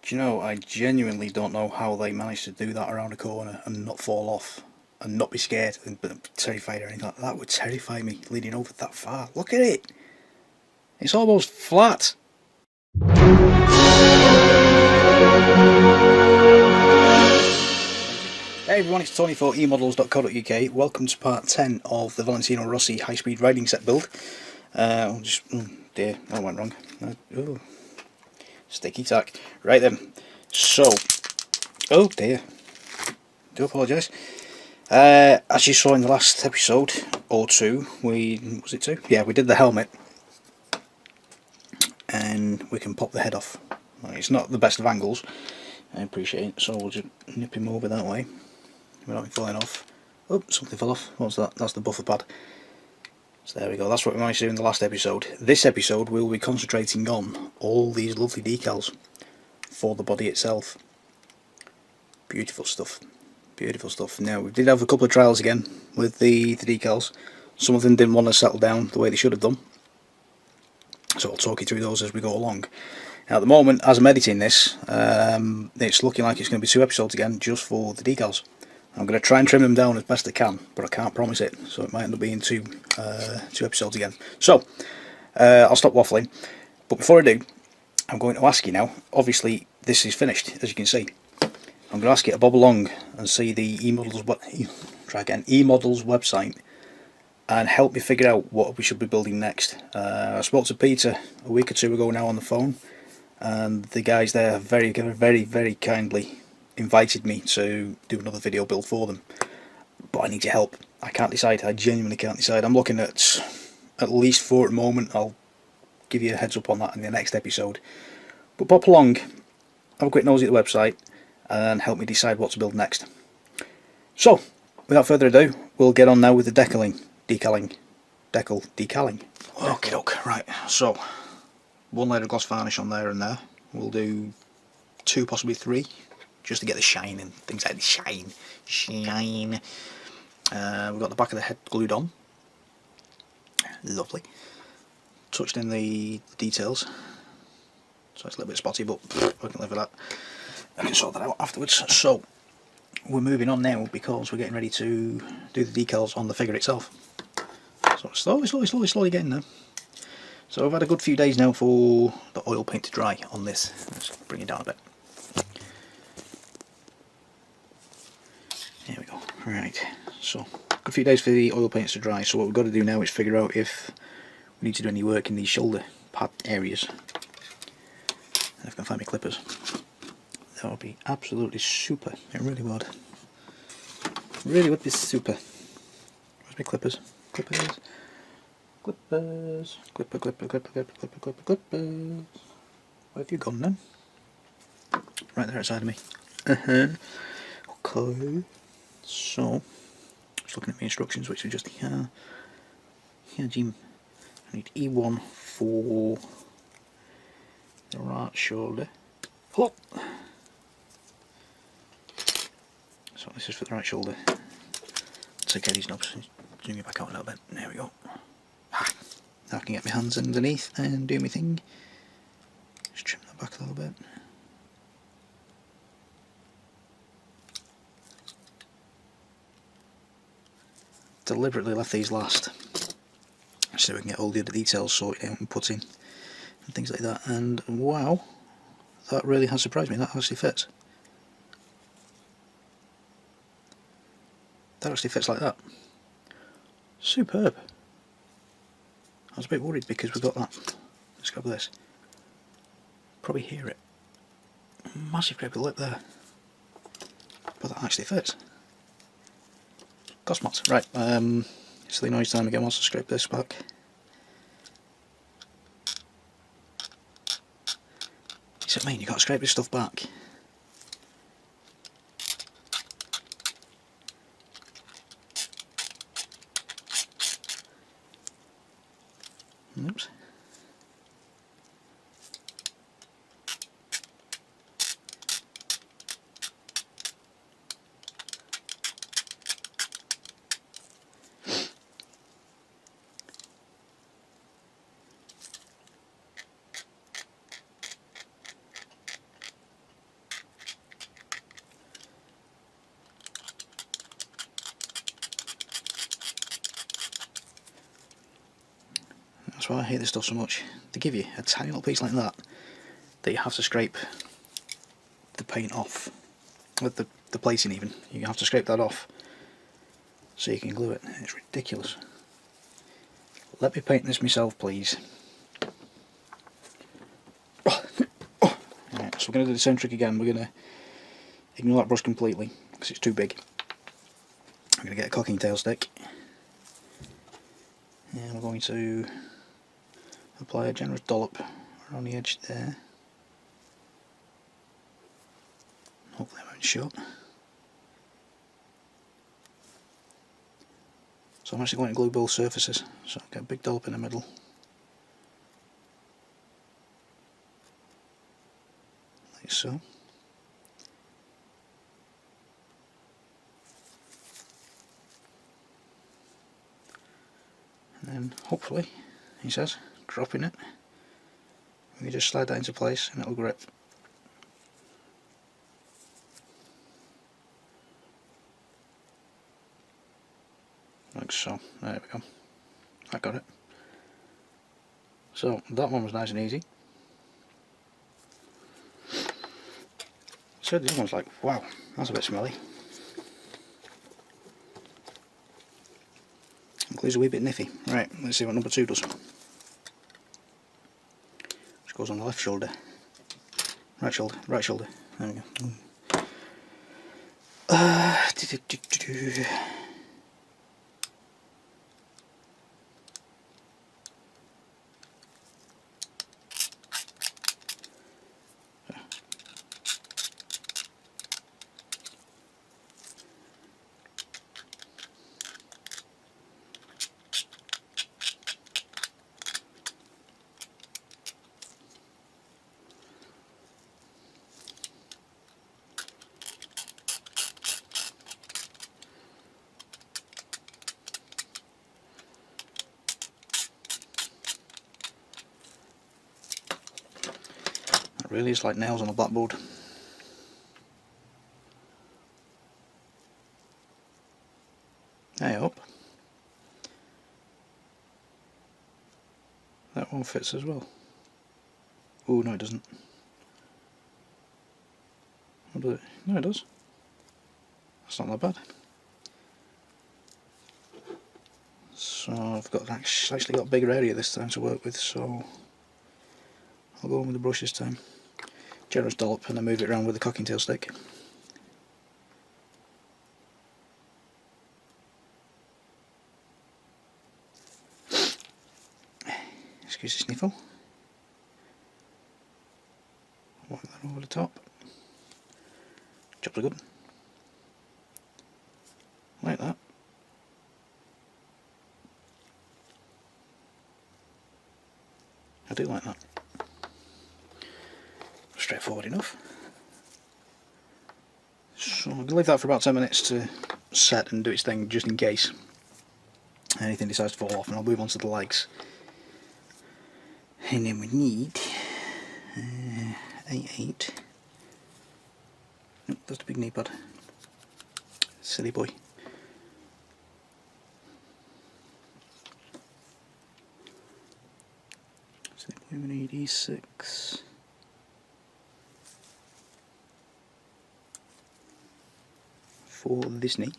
Do you know, I genuinely don't know how they managed to do that around a corner and not fall off and not be scared and be terrified or anything like that. That would terrify me leaning over that far. Look at it! It's almost flat! Hey everyone, it's Tony for eModels.co.uk. Welcome to part 10 of the Valentino Rossi high-speed riding set build. Oh dear, that went wrong. Oh, sticky tack. Right then, so, oh dear, do apologise. As you saw in the last episode, or two, was it two? Yeah, we did the helmet. And we can pop the head off. It's not the best of angles, I appreciate it, so we'll just nip him over that way without him falling off. Oh, something fell off. What's that? That's the buffer pad. So there we go, that's what we managed to do in the last episode. This episode we'll be concentrating on all these lovely decals for the body itself. Beautiful stuff. Beautiful stuff. Now, we did have a couple of trials again with the decals. Some of them didn't want to settle down the way they should have done, so I'll talk you through those as we go along. Now, at the moment, as I'm editing this, it's looking like it's going to be 2 episodes again just for the decals. I'm going to try and trim them down as best I can, but I can't promise it, so it might end up being two episodes again. So, I'll stop waffling, but before I do, I'm going to ask you now. Obviously, this is finished, as you can see. I'm going to ask you to bob along and see the eModels website and help me figure out what we should be building next. I spoke to Peter a week or two ago now on the phone, and the guys there very kindly invited me to do another video build for them. But I need your help. I can't decide. I genuinely can't decide. I'm looking at least 4 at the moment. I'll give you a heads up on that in the next episode. But pop along, have a quick nosy at the website, and help me decide what to build next. So, without further ado, we'll get on now with the decaling. Okay, right, so 1 layer of gloss varnish on there and there. We'll do 2, possibly 3, just to get the shine and things like the shine. We've got the back of the head glued on. Lovely. Touched in the details, so it's a little bit spotty, but we can live with that. I can sort that out afterwards. So we're moving on now because we're getting ready to do the decals on the figure itself. So slowly getting there. So I've had a good few days now for the oil paint to dry on this. Let's bring it down a bit. There we go. Right, so a few days for the oil paints to dry. So what we've got to do now is figure out if we need to do any work in these shoulder pad areas. And if I can find my clippers, that would be absolutely super. It really would. Really would be super. Where's my clippers? Clippers. Where have you gone then? Right there outside of me. Okay. So, just looking at my instructions, which are just here. Here, Jim. I need E1 for the right shoulder. Oh. So this is for the right shoulder. Take care of these knobs. Zoom it back out a little bit. There we go. Now I can get my hands underneath and do my thing. Just trim that back a little bit. Deliberately left these last, so we can get all the other details sorted out and put in and things like that. And wow, that really has surprised me. That actually fits. That actually fits like that. Superb. I was a bit worried because we've got that. Let's go with this. Probably hear it. Massive grape of lip there. But that actually fits. Cosmots. Right, silly noise time again. Once I scrape this back. What's it mean? You've got to scrape this stuff back. Oops. That's why I hate this stuff so much. They give you a tiny little piece like that you have to scrape the paint off, with the placing even. You have to scrape that off so you can glue it. It's ridiculous. Let me paint this myself, please. Right, so we're going to do the same trick again. We're going to ignore that brush completely because it's too big. I'm going to get a cocking tail stick and we're going to apply a generous dollop around the edge there. Hopefully I won't shut. So I'm actually going to glue both surfaces, so I'll get a big dollop in the middle. Like so. And then hopefully, he says, dropping it, we just slide that into place and it'll grip. Like so. There we go. I got it. So that one was nice and easy. So the other one's like, wow, that's a bit smelly. Glue's a wee bit niffy. Right, let's see what number 2 does. Which goes on the left shoulder. Right shoulder, right shoulder. There we go. It really is like nails on a blackboard. I hope that one fits as well. Oh no, it doesn't. No, it does. That's not that bad. So I've got actually got a bigger area this time to work with, so I'll go on with the brush this time. Generous dollop and then move it around with the cocking tail stick. Excuse the sniffle. Wipe that over the top. Job's a good one. Like that. I do like that. Straightforward enough. So I'm going to leave that for about 10 minutes to set and do its thing, just in case anything decides to fall off, and I'll move on to the legs. And then we need A8. Nope, that's the big knee pad. Silly boy. Silly boy, we need E6. For this knee.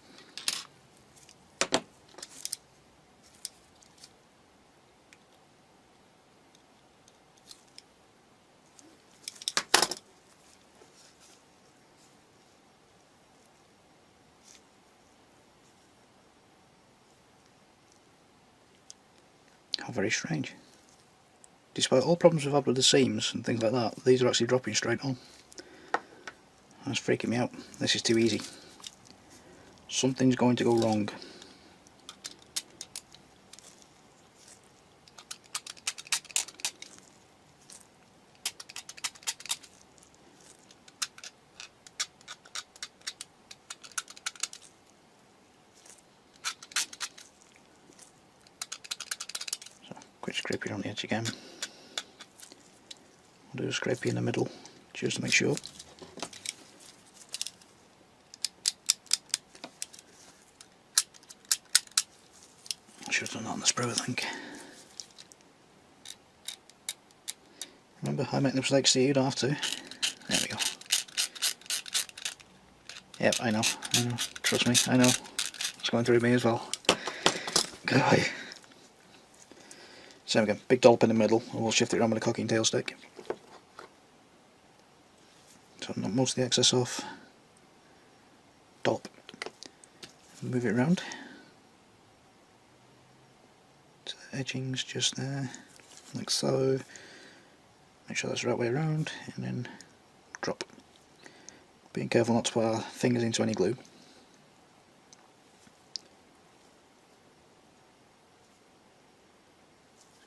How very strange. Despite all problems we've had with the seams and things like that, these are actually dropping straight on. That's freaking me out. This is too easy. Something's going to go wrong. So, quick scraping on the edge again. I'll do a scraping in the middle, just to make sure. I should have done that on the sprue, I think. Remember, I make the mistakes so you don't have to. There we go. Yep, I know. Trust me, I know. It's going through me as well. God. Same again, big dollop in the middle, and we'll shift it around with a cocking tail stick. So knock most of the excess off. Dollop. Move it around. So the edging's just there, like so. Make sure that's the right way around, and then drop. Being careful not to put our fingers into any glue.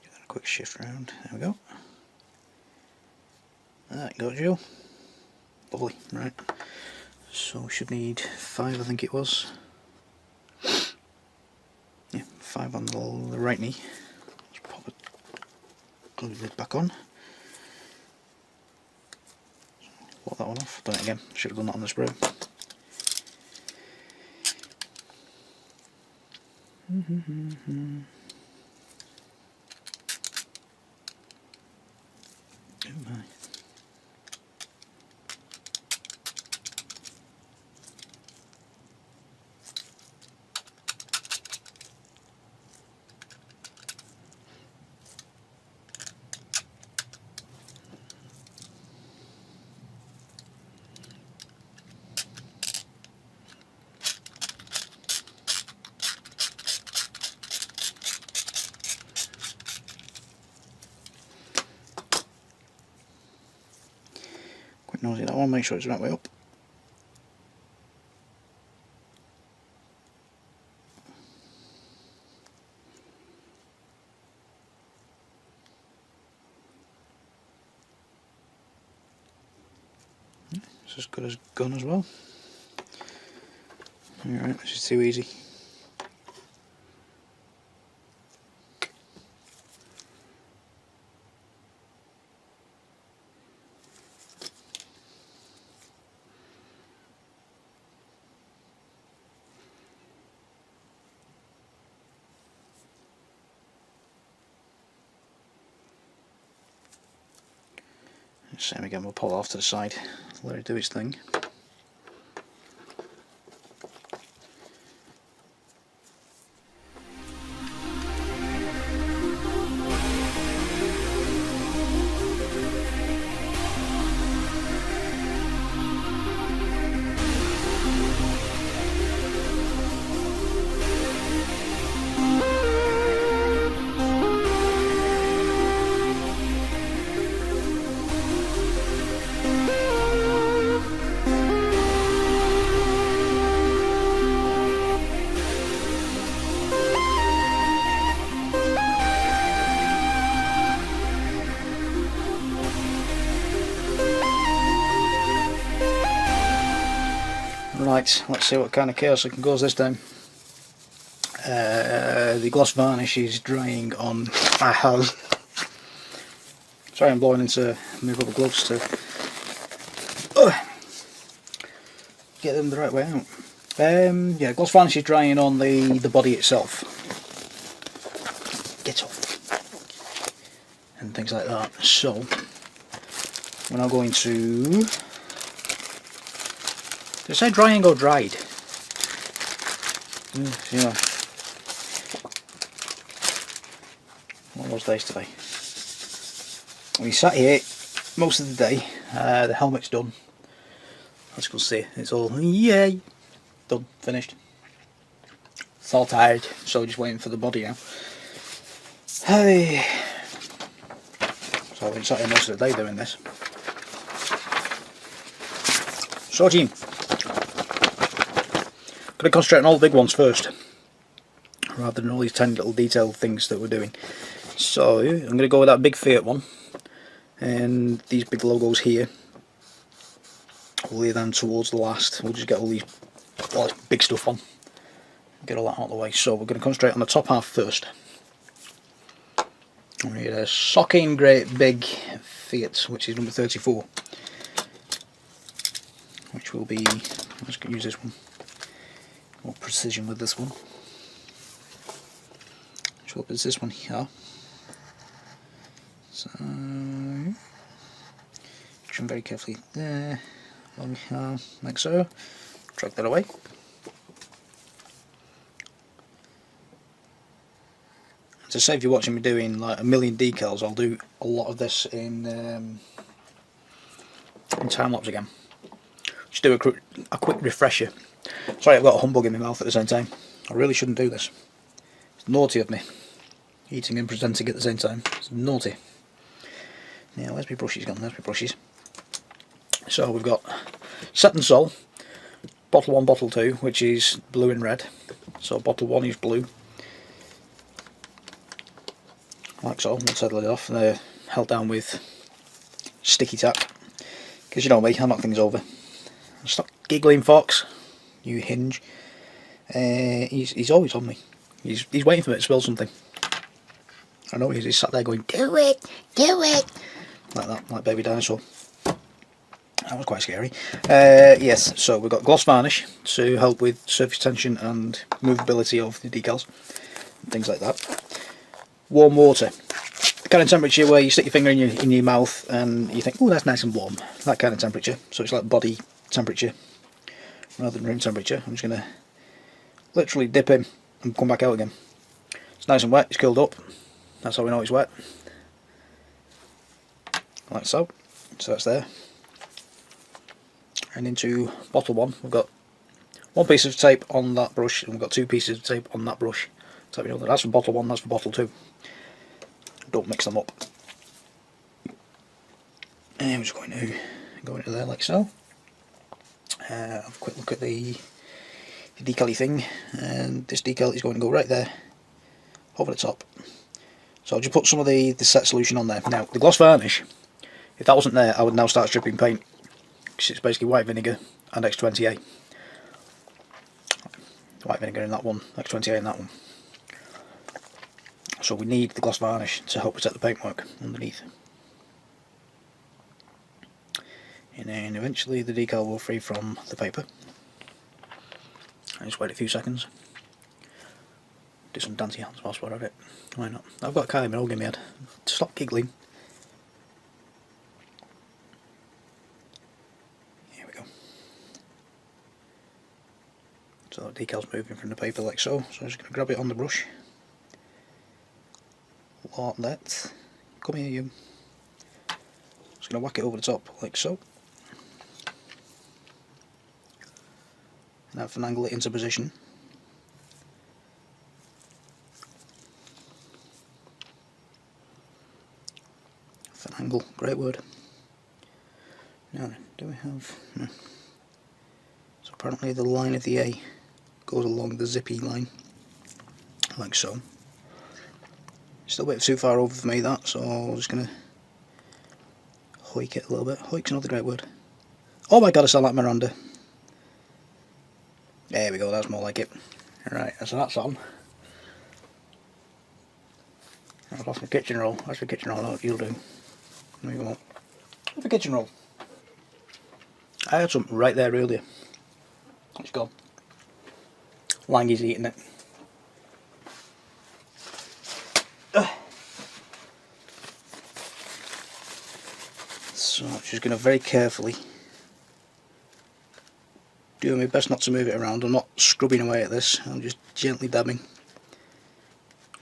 Give that a quick shift around. There we go. That got you. Lovely. Right. So we should need 5, I think it was. Yeah, 5 on the right knee. Let's pop a glue lid back on. Lock that one off. Done it again. Should have done that on the spray. Oh my. Quick nosy that one, make sure it's the right way up. It's as good as gone as well. Alright, this is too easy. Same again, we'll pull it off to the side, let it do its thing. Right, let's see what kind of chaos I can cause this time. The gloss varnish is drying on my house. Sorry, I'm blowing into my rubber gloves to get them the right way out. Yeah, gloss varnish is drying on the body itself. Get off. And things like that. So, we're now going to... Did I say drying or dried? Yeah. One of those days today. We sat here most of the day. The helmet's done. As you can see, it's all yay done, finished. It's all tired, so just waiting for the body now. Hey. So I've been sat here most of the day doing this. So team, going to concentrate on all the big ones first, rather than all these tiny little detailed things that we're doing. So I'm going to go with that big Fiat one, and these big logos here. We'll lay them towards the last. We'll just get all this big stuff on, get all that out of the way. So we're going to concentrate on the top half first. We need a socking great big Fiat, which is number 34. Which will be, let's use this one, more precision with this one. Which will be this one here. So, Action very carefully there, like so. Drag that away. To save you watching me doing like a million decals, I'll do a lot of this in time lapse again. Just do a quick refresher. Sorry, I've got a humbug in my mouth at the same time. I really shouldn't do this. It's naughty of me. Eating and presenting at the same time. It's naughty. Now, where's my brushes gone? There's my brushes. So we've got Set and Sol, bottle 1, bottle 2, which is blue and red. So bottle 1 is blue. Like so, we'll settle it off. They're held down with sticky tack. Because you know me, I knock things over. Stop giggling, Fox. You hinge. He's always on me. He's waiting for me to spill something. I know he's sat there going, do it, do it. Like that, like baby dinosaur. That was quite scary. Yes, so we've got gloss varnish to help with surface tension and movability of the decals and things like that. Warm water, the kind of temperature where you stick your finger in your mouth and you think, oh, that's nice and warm. That kind of temperature. So it's like body temperature rather than room temperature. I'm just going to literally dip in and come back out again. It's nice and wet, it's cooled up. That's how we know it's wet. Like so. So that's there. And into bottle 1, we've got 1 piece of tape on that brush and we've got 2 pieces of tape on that brush. So we know that that's for bottle 1, that's for bottle 2. Don't mix them up. And I'm just going to go into there like so. Have a quick look at the decal-y thing, and this decal is going to go right there over the top. So I'll just put some of the set solution on there. Now the gloss varnish, if that wasn't there I would now start stripping paint, because it's basically white vinegar and X20A. White vinegar in that one, X20A in that one. So we need the gloss varnish to help protect the paintwork underneath. And then eventually the decal will free from the paper. I just wait a few seconds. Do some dancey hands whilst we're at it. Why not? I've got Kylie Minogue in my head. Stop giggling. Here we go. So the decal's moving from the paper like so. So I'm just going to grab it on the brush. Like that. Come here, you. Just going to whack it over the top like so. Now finagle it into position. Finagle, great word. Now then, do we have... No. So apparently the line of the A goes along the zippy line, like so. Still a bit too far over for me that, so I'm just going to hoik it a little bit. Hoik's another great word. Oh my god, I sound like Miranda. There we go, that's more like it. Right, so that's on. I've lost my kitchen roll. That's my kitchen roll, that's what you'll do. There you go. Have a kitchen roll. I had something right there earlier. It's gone. Langy's eating it. So I'm just going to very carefully, doing my best not to move it around. I'm not scrubbing away at this, I'm just gently dabbing,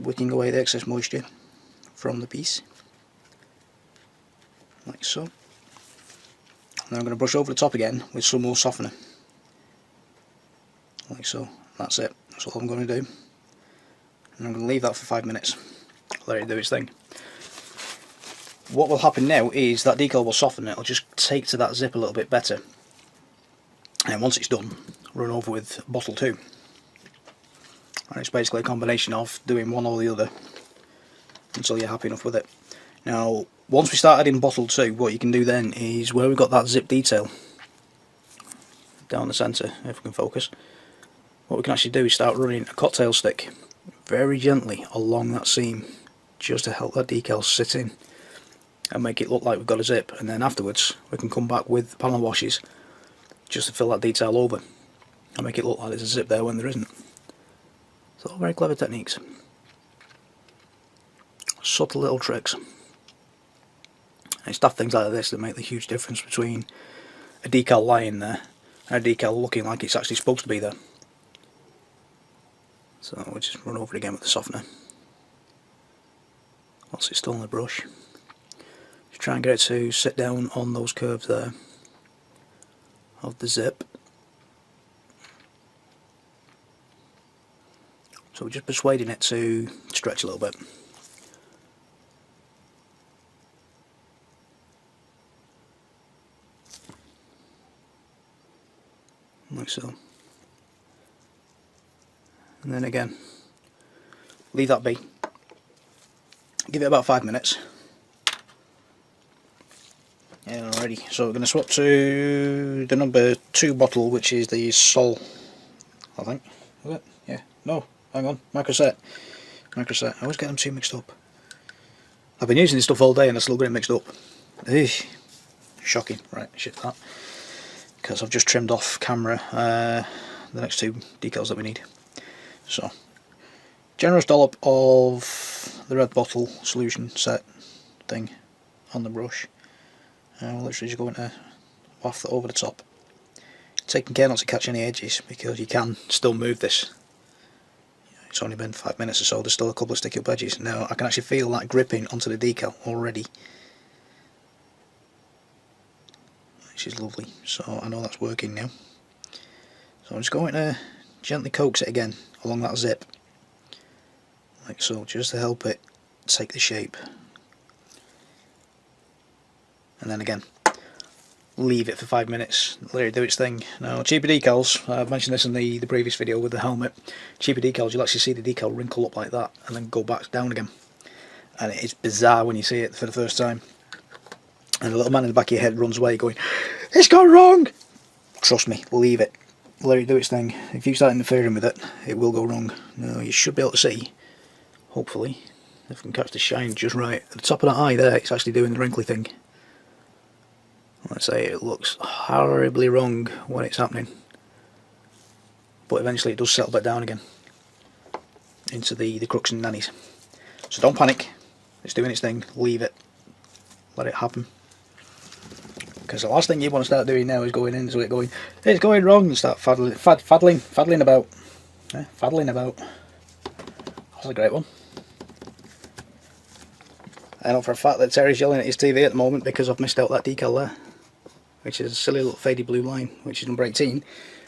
wicking away the excess moisture from the piece, like so. And then I'm going to brush over the top again with some more softener, like so. That's it, that's all I'm going to do. And I'm going to leave that for 5 minutes, let it do its thing. What will happen now is that decal will soften, it'll just take to that zip a little bit better. And once it's done, run over with bottle 2. And it's basically a combination of doing one or the other until you're happy enough with it. Now, once we start adding bottle 2, what you can do then is where we've got that zip detail down the centre, if we can focus, what we can actually do is start running a cocktail stick very gently along that seam, just to help that decal sit in and make it look like we've got a zip, and then afterwards we can come back with panel washes just to fill that detail over and make it look like there's a zip there when there isn't. So all very clever techniques, subtle little tricks. It's stuff things like this that make the huge difference between a decal lying there and a decal looking like it's actually supposed to be there. So we'll just run over it again with the softener whilst it's still on the brush. Just try and get it to sit down on those curves there of the zip. So we're just persuading it to stretch a little bit. Like so. And then again, leave that be. Give it about 5 minutes. Yeah, alrighty. So we're going to swap to the number 2 bottle, which is the Sol, I think. Is it? Yeah. No, hang on. Microset. Microset. I always get them two mixed up. I've been using this stuff all day and I still get it mixed up. Eesh. Shocking. Right, shit that. Because I've just trimmed off camera the next 2 decals that we need. So, generous dollop of the red bottle solution set thing on the brush. And we're literally just going to waft that over the top. Taking care not to catch any edges because you can still move this. It's only been 5 minutes or so, there's still a couple of sticky up edges. Now I can actually feel that gripping onto the decal already. Which is lovely, so I know that's working now. So I'm just going to gently coax it again along that zip. Like so, just to help it take the shape. And then again, leave it for 5 minutes, let it do its thing. Now cheaper decals, I've mentioned this in the previous video with the helmet, cheaper decals you'll actually see the decal wrinkle up like that and then go back down again. And it's bizarre when you see it for the first time. And the little man in the back of your head runs away going, "It's gone wrong!" Trust me, leave it. Let it do its thing. If you start interfering with it, it will go wrong. Now you should be able to see, hopefully, if I can catch the shine just right. At the top of that eye there, it's actually doing the wrinkly thing. Let's say it looks horribly wrong when it's happening. But eventually it does settle back down again into the crooks and nannies. So don't panic. It's doing its thing. Leave it. Let it happen. Because the last thing you want to start doing now is going into it going, "It's going wrong," and start faddling about. Faddling about. That's a great one. I know for a fact that Terry's yelling at his TV at the moment because I've missed out that decal there. Which is a silly little faded blue line, which is number 18.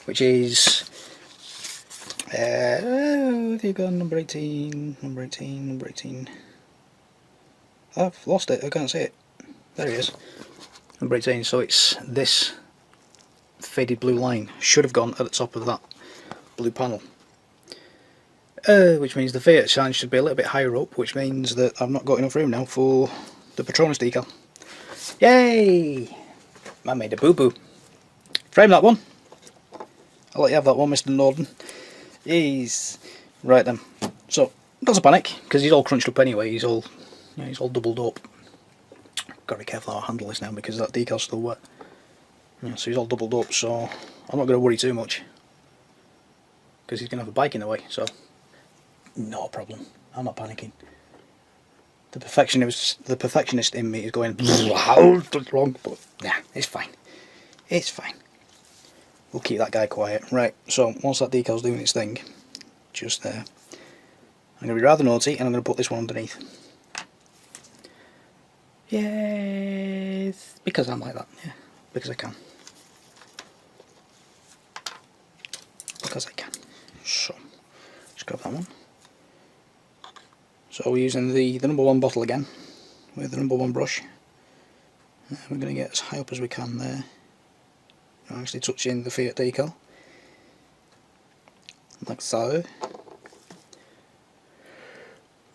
Which is... where have you gone? Number 18, number 18, number 18. I've lost it, I can't see it. There it is. Number 18, so it's this faded blue line. Should have gone at the top of that blue panel. Which means the theatre shine should be a little bit higher up, which means that I've not got enough room now for the Patronus decal. Yay! I made a boo-boo. Frame that one. I'll let you have that one, Mr. Norden. Jeez. Right then. So, not to panic, because he's all crunched up anyway. He's all doubled up. Got to be careful how I handle this now because that decal's still wet. Yeah, so he's all doubled up, so I'm not going to worry too much. Because he's going to have a bike in the way, so no problem. I'm not panicking. The perfectionist in me is going, "How's wrong?" But nah, it's fine. It's fine. We'll keep that guy quiet. Right, so once that decal's doing its thing, just there, I'm going to be rather naughty and I'm going to put this one underneath. Yes, because I'm like that. Yeah, because I can. Because I can. So, just grab that one. So we're using the number 1 bottle again, with the number 1 brush. We're going to get as high up as we can there. I'm actually touching the Fiat decal. Like so.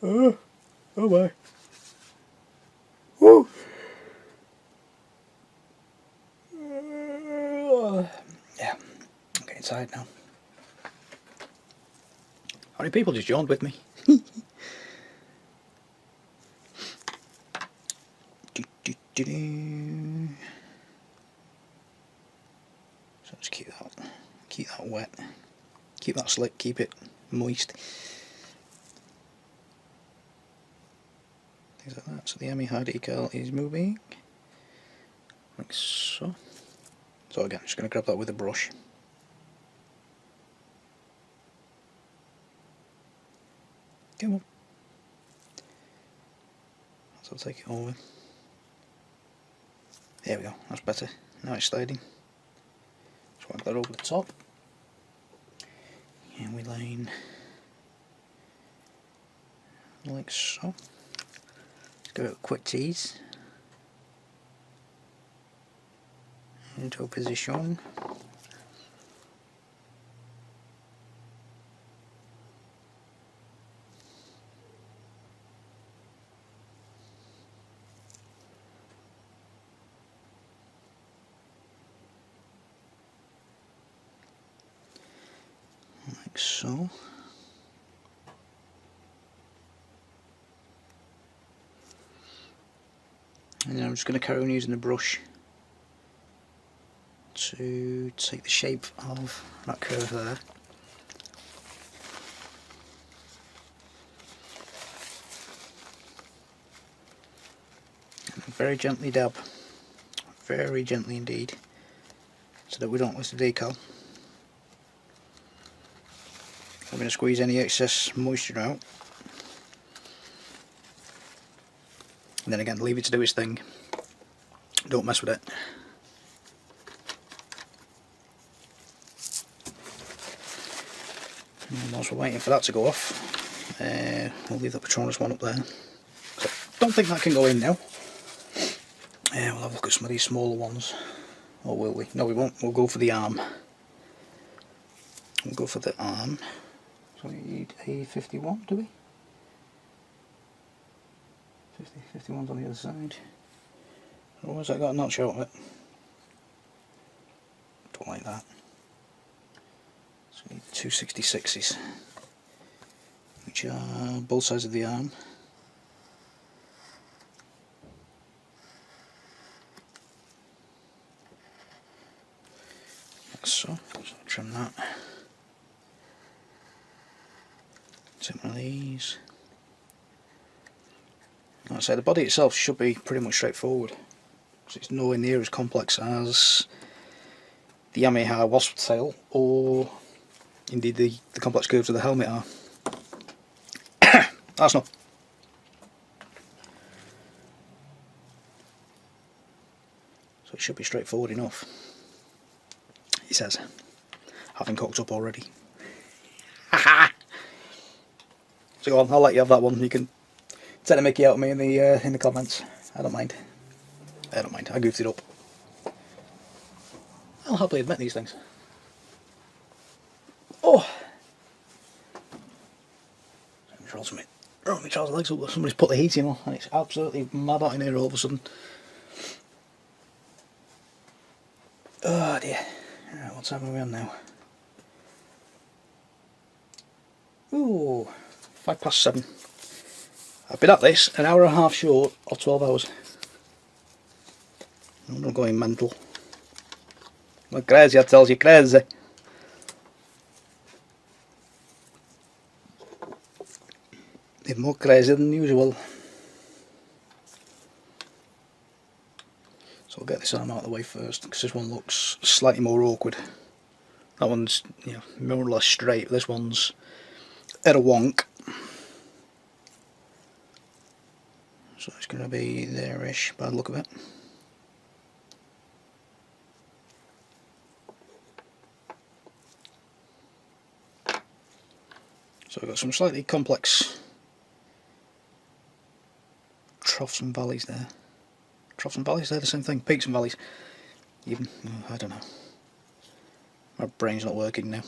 Oh my. Woo! Yeah, I'm getting tired now. How many people just yawned with me? So just keep that wet, keep that slick, keep it moist. Things like that. So the Ami high decal is moving. like so. So again, just going to grab that with a brush. Come on. So I'll take it over. There we go, that's better. Now it's sliding. Just wipe that over the top. And we line like so. Let's give it a quick tease. Into a position. Like so. And then I'm just going to carry on using the brush to take the shape of that curve there. And very gently dab, very gently indeed, so that we don't lose the decal. I'm going to squeeze any excess moisture out. And then again, leave it to do its thing. Don't mess with it. And whilst we're waiting for that to go off, we'll leave the Patronus one up there. So, don't think that can go in now. We'll have a look at some of these smaller ones. Or will we? No, we won't. We'll go for the arm. We'll go for the arm. So we need a 51, do we? 51's on the other side. Oh, has that got a notch out of it? Don't like that. So we need 266s, which are both sides of the arm. Like so. So trim that. Take one of these. Like I say, the body itself should be pretty much straightforward, because it's nowhere near as complex as the Yamaha wasp tail, or indeed the complex curves of the helmet are. That's not. So it should be straightforward enough, he says, having cocked up already. So go on, I'll let you have that one. You can take a mickey out of me in the comments. I don't mind. I don't mind. I goofed it up. I'll happily admit these things. Oh! Roll my trousers legs up. Somebody's put the heating on, and it's absolutely mad out in here all of a sudden. Oh dear. Right, what time are we on now? Ooh, 7:05. I've been at this an hour and a half short of 12 hours. I'm not going mental. I'm crazy, I tells you, crazy. Even more crazy than usual. So I'll get this arm out of the way first, because this one looks slightly more awkward. That one's, you know, more or less straight. This one's at a wonk. So it's going to be there-ish by the look of it. So I've got some slightly complex troughs and valleys there. Troughs and valleys, they're the same thing. Peaks and valleys. Even, I don't know. My brain's not working now.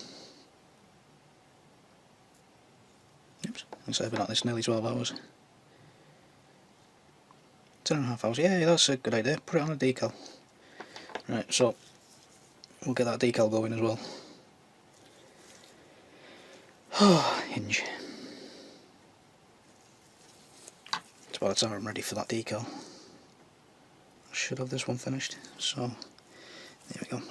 Oops, I've been at this nearly 12 hours. 10.5 hours, yeah, that's a good idea. Put it on a decal. Right, so we'll get that decal going as well. Oh, hinge. So by the time I'm ready for that decal, I should have this one finished. So, there we go.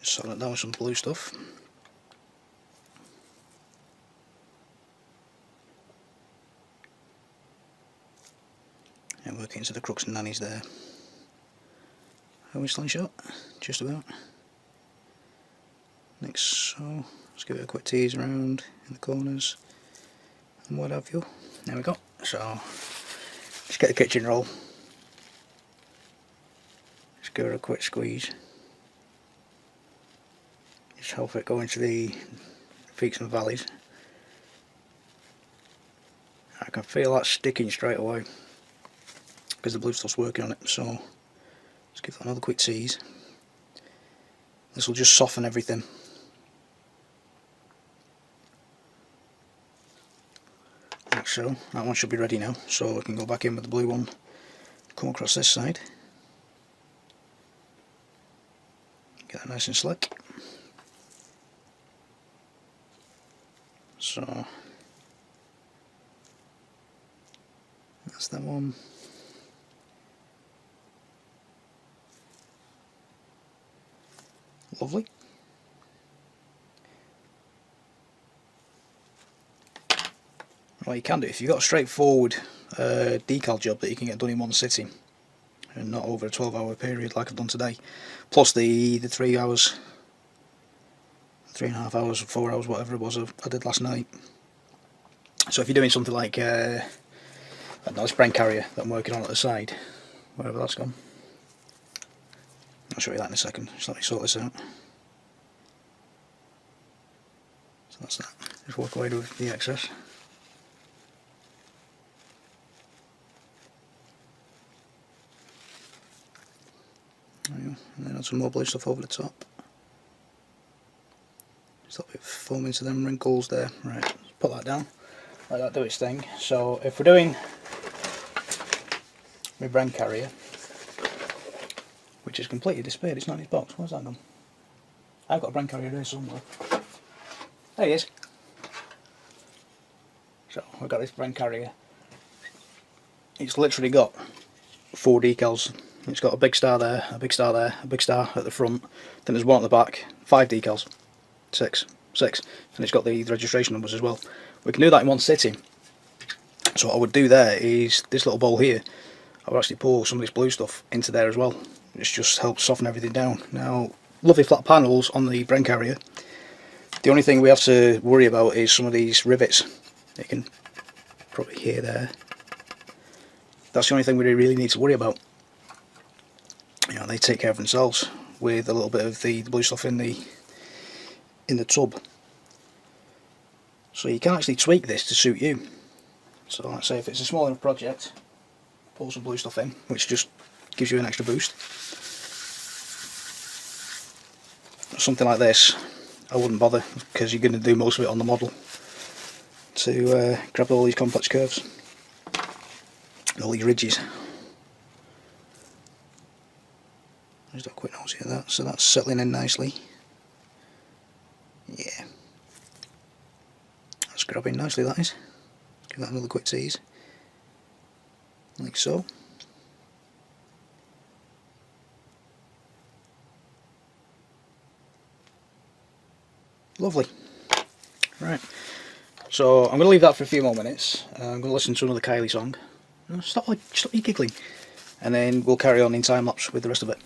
Just solid it down with some blue stuff. and working into the crooks and nannies there. Are we still in shot? Just about. Like so. Let's give it a quick tease around in the corners and what have you. There we go. So just get the kitchen roll. Just give it a quick squeeze. Just help it go into the peaks and valleys. I can feel that sticking straight away because the blue stuff's working on it. So let's give that another quick tease. This will just soften everything. Like so. That one should be ready now, so we can go back in with the blue one, come across this side, get that nice and slick. So that's that one. Lovely. Well, you can do it if you've got a straightforward decal job that you can get done in one sitting and not over a 12-hour period like I've done today, plus the 3 hours, 3.5 hours, 4 hours, whatever it was I did last night. So if you're doing something like I don't know, this Brent carrier that I'm working on at the side, wherever that's gone, I'll show you that in a second. Just let me sort this out. So that's that. Just walk away with the excess. And then add some more blue stuff over the top. Just a little bit of foam into them wrinkles there. Right, let's put that down. Let that do its thing. So if we're doing my Brent carrier, which is completely disappeared, it's not in his box. Where's that gone? I've got a Brent carrier here somewhere. There he is. So I've got this Brent carrier. It's literally got 4 decals. It's got a big star there, a big star there, a big star at the front. Then there's one at the back. 5 decals. 6. And it's got the registration numbers as well. We can do that in one sitting. So what I would do there is this little bowl here. I would actually pour some of this blue stuff into there as well. It just helps soften everything down. Now, lovely flat panels on the Brent carrier. The only thing we have to worry about is some of these rivets. You can probably hear there. That's the only thing we really need to worry about. You know, they take care of themselves with a little bit of the blue stuff in the tub. So you can actually tweak this to suit you. So let's say if it's a small enough project, pour some blue stuff in, which just gives you an extra boost. Something like this, I wouldn't bother, because you're going to do most of it on the model to grab all these complex curves, all these ridges. Just a quick nose at that, so that's settling in nicely. Yeah, that's grabbing nicely, that is. Give that another quick tease, like so. Lovely. Right, so I'm going to leave that for a few more minutes. I'm going to listen to another Kylie song. Stop you giggling. And then we'll carry on in time lapse with the rest of it.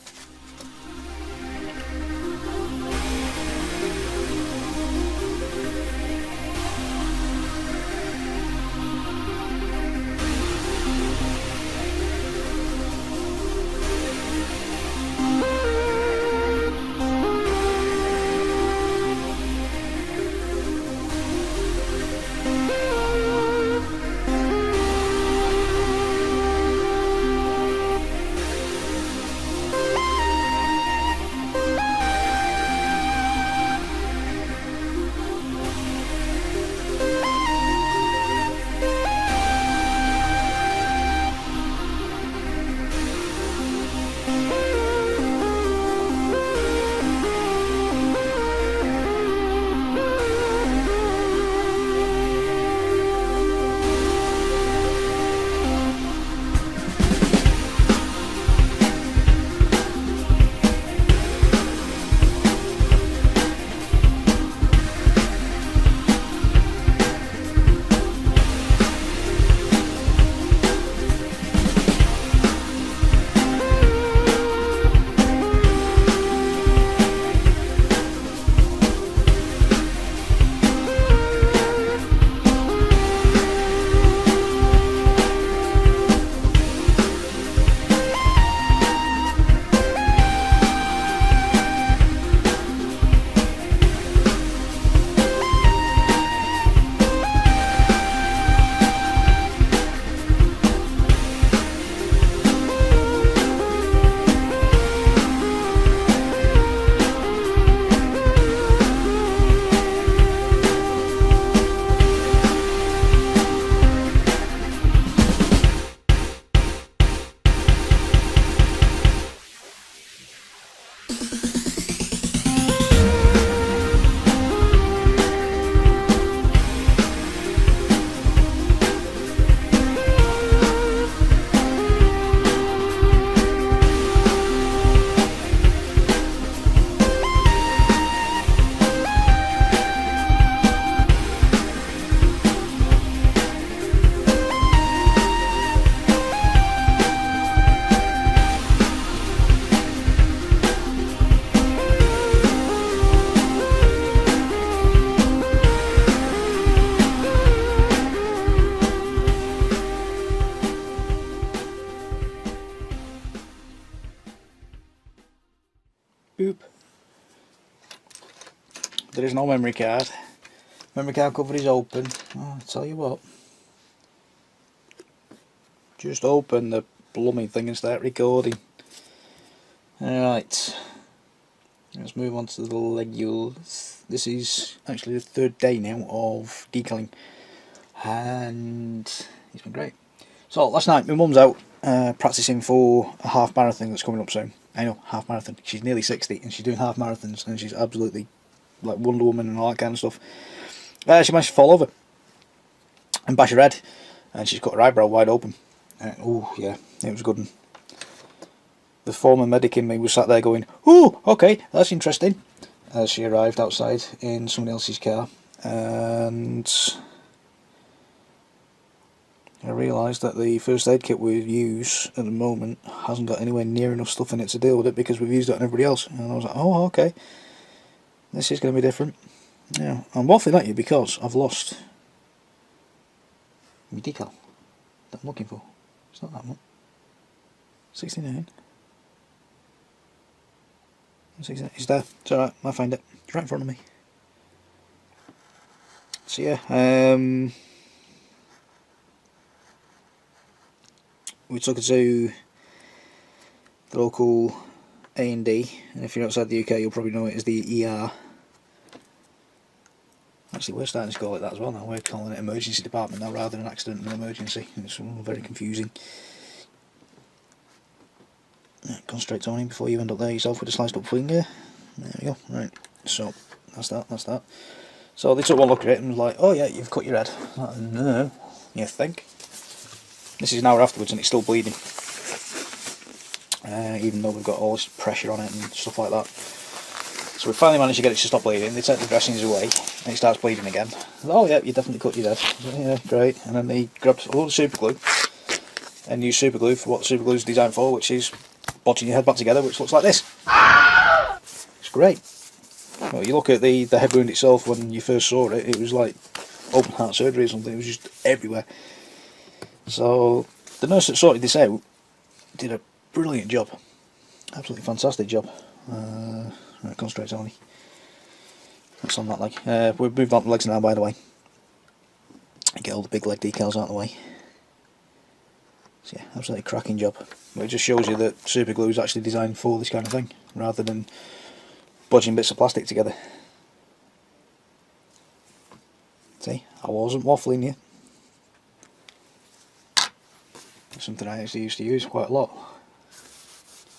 Boop. There is no memory card. Memory card cover is open. Oh, I tell you what. Just open the blooming thing and start recording. Alright. Let's move on to the legules. This is actually the third day now of decaling. And it's been great. So last night my mum's out practicing for a half marathon that's coming up soon. I know, half marathon. She's nearly 60 and she's doing half marathons and she's absolutely like Wonder Woman and all that kind of stuff. She managed to fall over and bash her head, and she's got her eyebrow wide open. Oh yeah, it was good. The former medic in me was sat there going, "Oh, okay, that's interesting," as she arrived outside in someone else's car, and I realised that the first aid kit we use at the moment hasn't got anywhere near enough stuff in it to deal with it because we've used it on everybody else. And I was like, oh, okay, this is going to be different. Yeah, I'm waffling at you because I've lost my decal that I'm looking for. It's not that one. 69. 69. It's there. It's alright, I'll find it. It's right in front of me. So yeah, we took it to the local A&D, and if you're outside the UK you'll probably know it as the ER. Actually we're starting to call it that as well now, we're calling it emergency department now rather than accident and emergency. It's very confusing. Concentrate toning before you end up there yourself with a sliced up finger. There we go, right, so that's that. So they took one look at it and was like, oh yeah, you've cut your head. Like, no, you think? This is an hour afterwards and it's still bleeding. Even though we've got all this pressure on it and stuff like that. So we finally managed to get it to stop bleeding. They take the dressings away and it starts bleeding again. Oh yeah, you definitely cut your head. Yeah, great. And then they grabbed a load of super glue and used super glue for what super glue is designed for, which is bodging your head back together, which looks like this. It's great. Well, you look at the head wound itself when you first saw it, it was like open heart surgery or something. It was just everywhere. So the nurse that sorted this out did a brilliant job. Absolutely fantastic job. Right, concentrate only. That's on that leg. We've moved on to the legs now, by the way. Get all the big leg decals out of the way. So yeah, absolutely cracking job. But it just shows you that super glue is actually designed for this kind of thing, rather than bodging bits of plastic together. See, I wasn't waffling you. It's something I actually used to use quite a lot.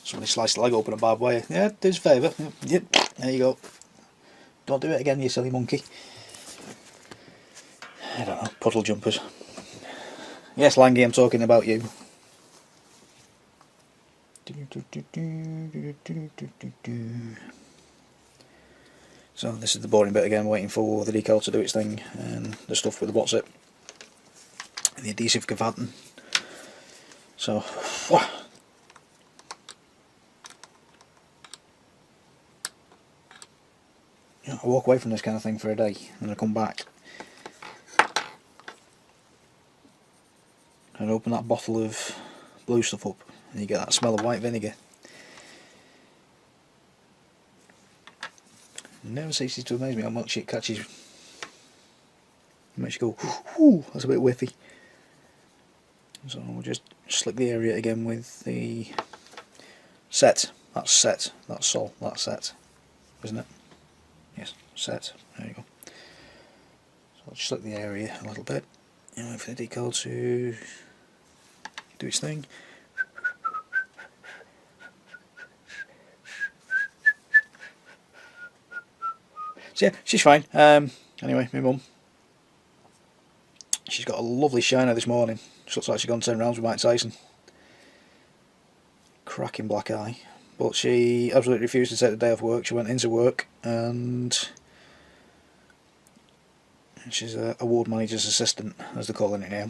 Somebody sliced the leg open a barbed wire. Yeah, do us a favour. Yep, there you go. Don't do it again, you silly monkey. I don't know, puddle jumpers. Yes, Langy, I'm talking about you. So this is the boring bit again, waiting for the decal to do its thing, and the stuff with the what's it, the adhesive converting. So, I walk away from this kind of thing for a day, and I come back and open that bottle of blue stuff up, and you get that smell of white vinegar. It never ceases to amaze me how much it catches. It makes you go, ooh, that's a bit whiffy. So we'll just slick the area again with the set. That's set. That's sol. That's set, isn't it? Yes, set. There you go. So I'll just slick the area a little bit. And wait for the decal to do its thing. So yeah, she's fine. Anyway, my mum, she's got a lovely shiner this morning. She looks like she's gone 10 rounds with Mike Tyson. Cracking black eye. But she absolutely refused to take the day off work. She went into work and she's a ward manager's assistant, as they're calling it now.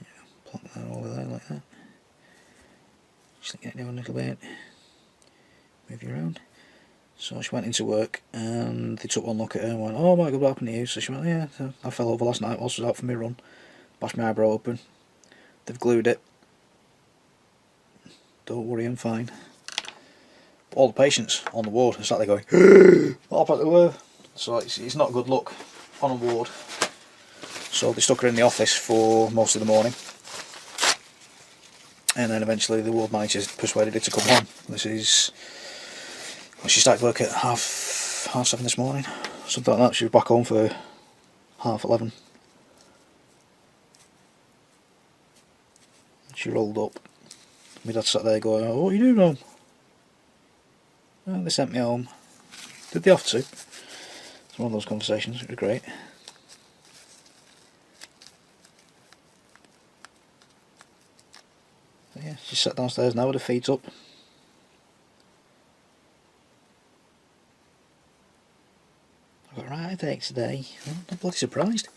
Yeah, plonk that over there like that. Just get it down a little bit. Move you around. So she went into work and they took one look at her and went, oh my god, what happened to you? So she went, yeah, I fell over last night whilst I was out for my run. Bashed my eyebrow open. They've glued it. Don't worry, I'm fine. All the patients on the ward are sat there going, "I'll back to work." So it's not a good look on a ward. So they stuck her in the office for most of the morning, and then eventually the ward manager persuaded her to come home. This is, well, she started work at half 7 this morning, something like that. She was back home for 11:30. She rolled up. My dad sat there going, "Oh, what are you doing home?" "Oh, they sent me home." Did they have to? It's one of those conversations. It was great. But yeah, she sat downstairs now with her feet up. I've got a right headache today. I'm not bloody surprised.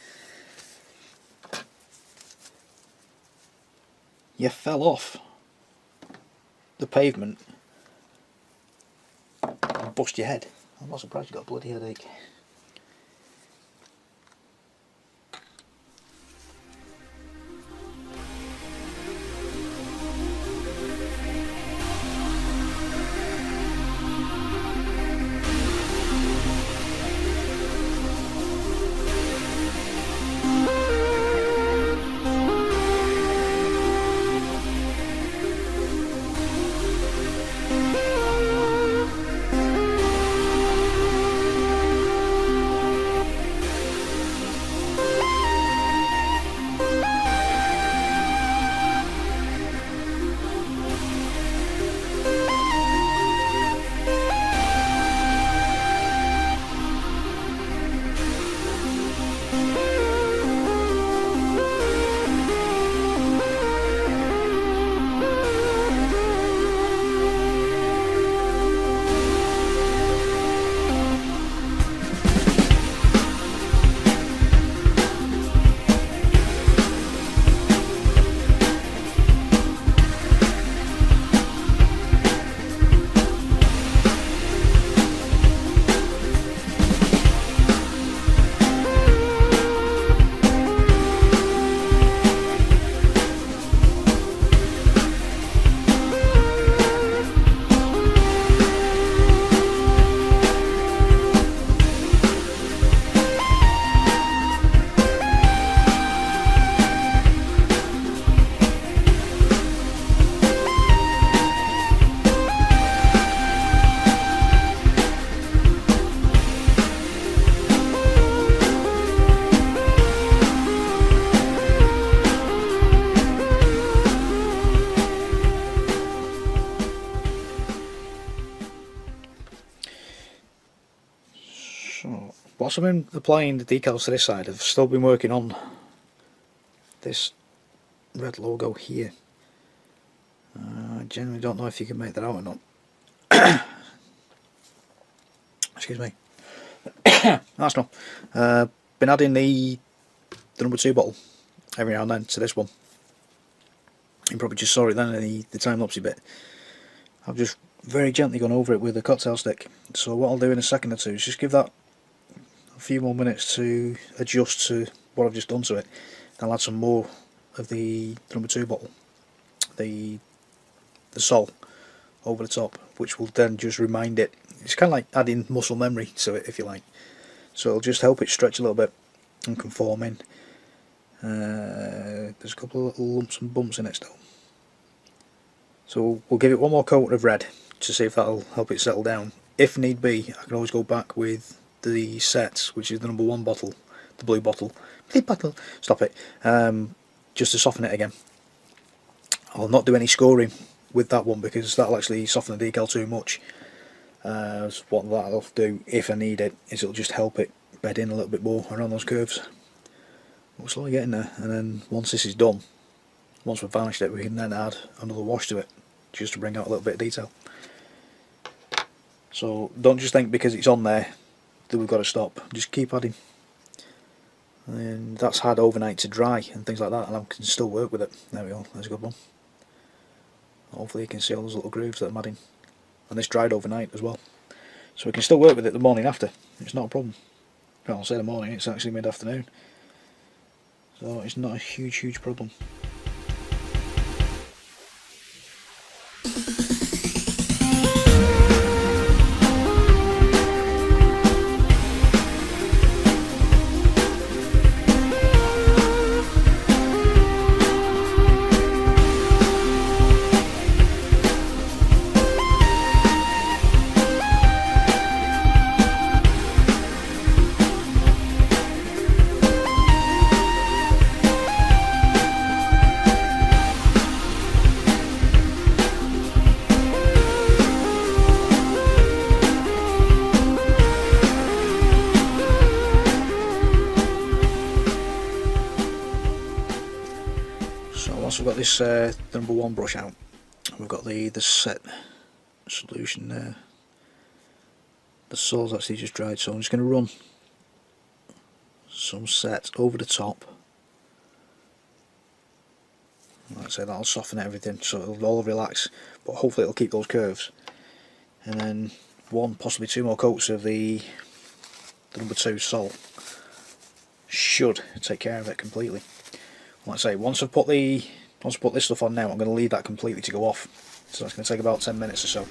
You fell off the pavement and bust your head. I'm not surprised you got a bloody headache. So, whilst I've been applying the decals to this side, I've still been working on this red logo here. I genuinely don't know if you can make that out or not. Excuse me. That's not. Been adding the number 2 bottle every now and then to this one. You probably just saw it then in the time-lapsey bit. I've just very gently gone over it with a cocktail stick. So what I'll do in a second or two is just give that a few more minutes to adjust to what I've just done to it. Then I'll add some more of the number 2 bottle, the sol over the top, which will then just remind it. It's kind of like adding muscle memory to it, if you like. So it'll just help it stretch a little bit and conform in. There's a couple of little lumps and bumps in it still. So we'll give it one more coat of red to see if that'll help it settle down. If need be, I can always go back with the sets, which is the number 1 bottle, the blue bottle. Stop it. Just to soften it again. I'll not do any scoring with that one because that'll actually soften the decal too much. So what that'll do, if I need it, is it'll just help it bed in a little bit more around those curves. We're slowly getting there, and then once this is done, once we've varnished it, we can then add another wash to it, just to bring out a little bit of detail. So don't just think because it's on there that we've got to stop, just keep adding. And that's had overnight to dry and things like that, and I can still work with it. There we go, there's a good one. Hopefully you can see all those little grooves that I'm adding. And this dried overnight as well. So we can still work with it the morning after, it's not a problem. Well, I'll say the morning, it's actually mid-afternoon. So it's not a huge problem. whilst we've got this the number 1 brush out, we've got the set solution there. The soil's actually just dried, so I'm just going to run some set over the top. Like I say, that'll soften everything, so it'll all relax, but hopefully it'll keep those curves. And then 1, possibly 2 more coats of the number 2 sol should take care of it completely. Like I say, once I've put this stuff on now, I'm going to leave that completely to go off. So that's going to take about 10 minutes or so.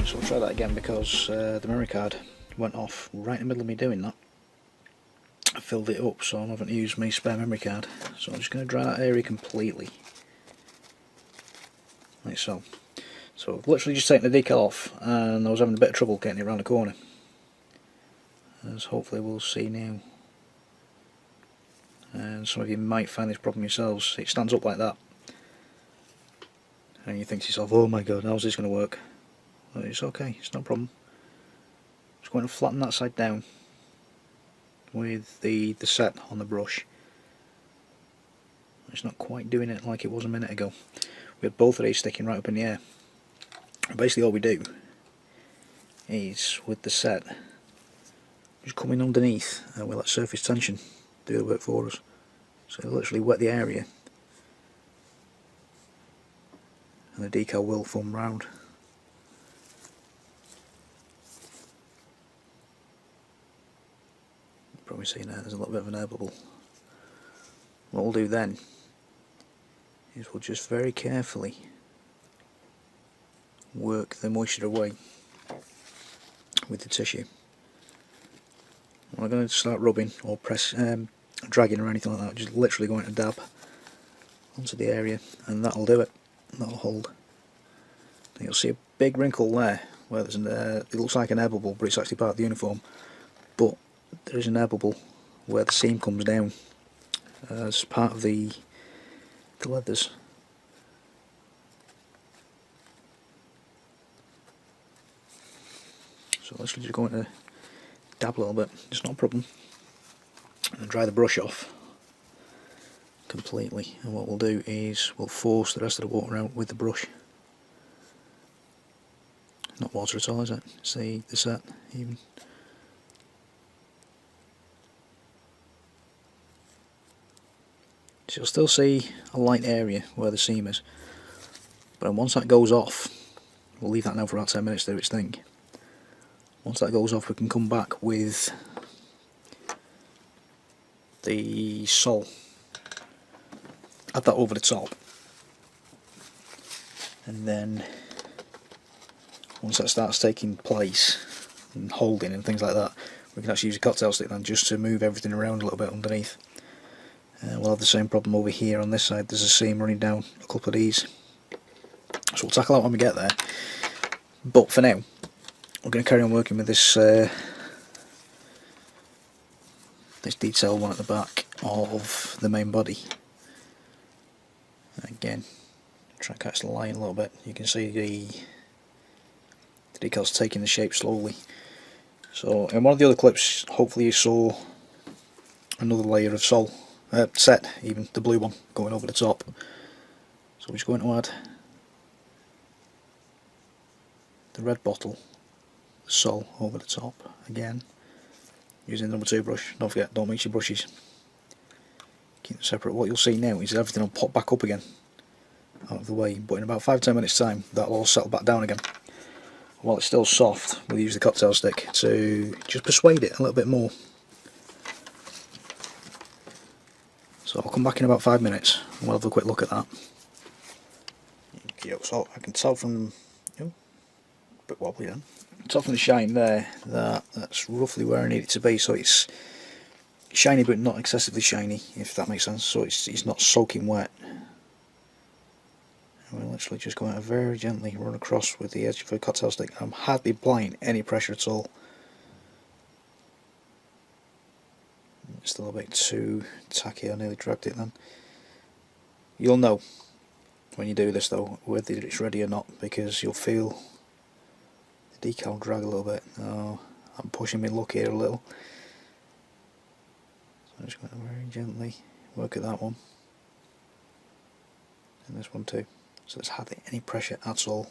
So I'll try that again because the memory card went off right in the middle of me doing that. I filled it up, so I'm having to use my spare memory card. So I'm just going to dry that area completely, like so. So I've literally just taken the decal off, and I was having a bit of trouble getting it around the corner, as hopefully we'll see now. And some of you might find this problem yourselves. It stands up like that, and you think to yourself, oh my god, how's this going to work? Well, it's okay, it's no problem. Just going to flatten that side down with the set on the brush. It's not quite doing it like it was a minute ago. We had both of these sticking right up in the air. And basically all we do is, with the set, just come in underneath and we let surface tension do the work for us. So it'll literally wet the area and the decal will foam round. Probably see now there's a little bit of an air bubble. What we'll do then is we'll just very carefully work the moisture away with the tissue. I'm not going to start rubbing or dragging or anything like that, just literally going to dab onto the area, and that'll do it. That'll hold. And you'll see a big wrinkle there where there's it looks like an air bubble, but it's actually part of the uniform. But there is an air bubble where the seam comes down as part of the leathers. So let's just go into dab a little bit, it's not a problem, and dry the brush off completely. And what we'll do is we'll force the rest of the water out with the brush. Not water at all, is it? It's the set even. So you'll still see a light area where the seam is, but once that goes off, we'll leave that now for about 10 minutes to do its thing. Once that goes off, we can come back with the sole, add that over the top, and then once that starts taking place and holding and things like that, we can actually use a cocktail stick then just to move everything around a little bit underneath. We'll have the same problem over here on this side. There's a seam running down a couple of these, so we'll tackle that when we get there. But for now, we're going to carry on working with this this detail one at the back of the main body. Again, try and catch the line a little bit. You can see the decals taking the shape slowly. So in one of the other clips, hopefully you saw another layer of sole set, even the blue one going over the top. So we're just going to add the red bottle, the sole over the top again, using the number 2 brush. Don't forget, don't mix your brushes, keep them separate. What you'll see now is everything will pop back up again out of the way, but in about 5-10 minutes time that'll all settle back down again. While it's still soft, we'll use the cocktail stick to just persuade it a little bit more. So I'll come back in about 5 minutes and we'll have a quick look at that. So I can tell from, a bit wobbly then, tell from the shine there that that's roughly where I need it to be. So it's shiny but not excessively shiny, if that makes sense. So it's not soaking wet. And we're literally just going to very gently run across with the edge of a cocktail stick. I'm hardly applying any pressure at all. It's still a bit too tacky, I nearly dragged it then. You'll know when you do this though whether it's ready or not, because you'll feel the decal drag a little bit. Oh, I'm pushing my luck here a little. So I'm just going to very gently work at that one. And this one too. So there's hardly any pressure at all.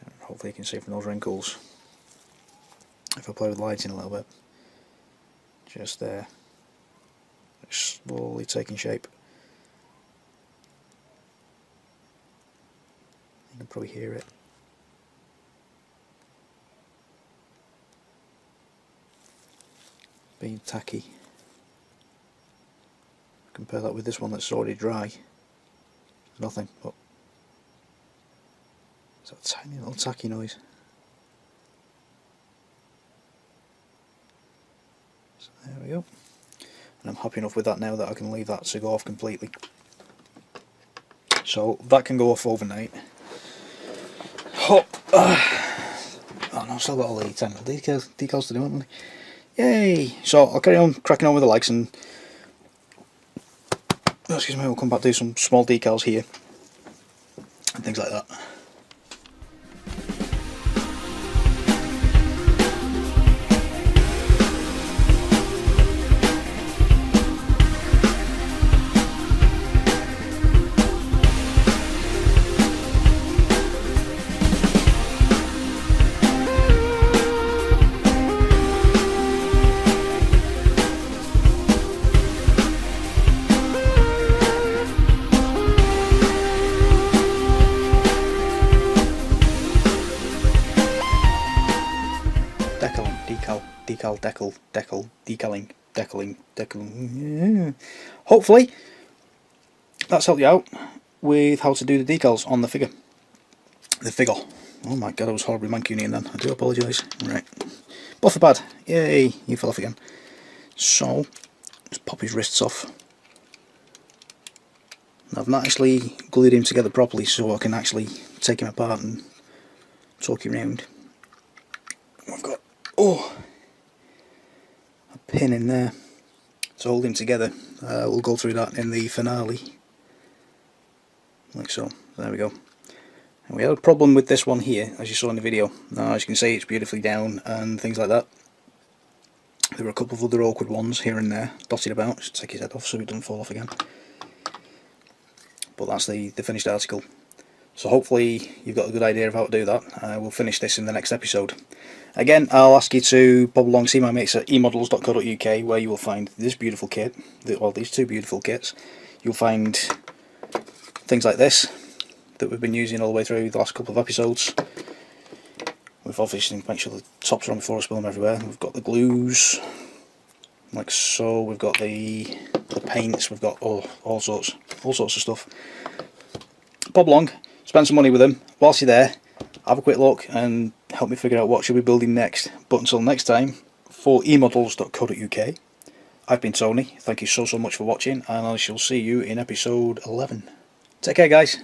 And hopefully you can see from those wrinkles, if I play with lighting a little bit, just there, it's slowly taking shape. You can probably hear it. Being tacky. Compare that with this one that's already dry. Nothing, but it's a tiny little tacky noise. So there we go. And I'm happy enough with that now that I can leave that to go off completely. So that can go off overnight. Oh no, I've still got all the technical decals to do, haven't I? Yay! So I'll carry on cracking on with the legs, and excuse me, we'll come back to do some small decals here and things like that. Decaling. Hopefully that's helped you out with how to do the decals on the figure. Oh my god, I was horribly Mancunian then. I do apologise. Right. Buffer pad. Yay, you fell off again. So, just pop his wrists off. I've not actually glued him together properly so I can actually take him apart and talk him around. I've got a pin in there to hold him together. We'll go through that in the finale, like so. There we go. And we had a problem with this one here, as you saw in the video. Now, as you can see, it's beautifully down and things like that. There were a couple of other awkward ones here and there dotted about. Just take his head off so he doesn't fall off again. But that's the finished article. So hopefully you've got a good idea of how to do that. We'll finish this in the next episode. Again, I'll ask you to bob along, see my mates at eModels.co.uk, where you will find this beautiful kit, well, these two beautiful kits. You'll find things like this that we've been using all the way through the last couple of episodes. We've obviously make sure the tops are on before I spill them everywhere. We've got the glues, like so. We've got the paints, we've got all sorts of stuff. Pop along, spend some money with them. Whilst you're there, have a quick look and help me figure out what should we be building next. But until next time, for eModels.co.uk, I've been Tony. Thank you so much for watching, and I shall see you in episode 11. Take care, guys.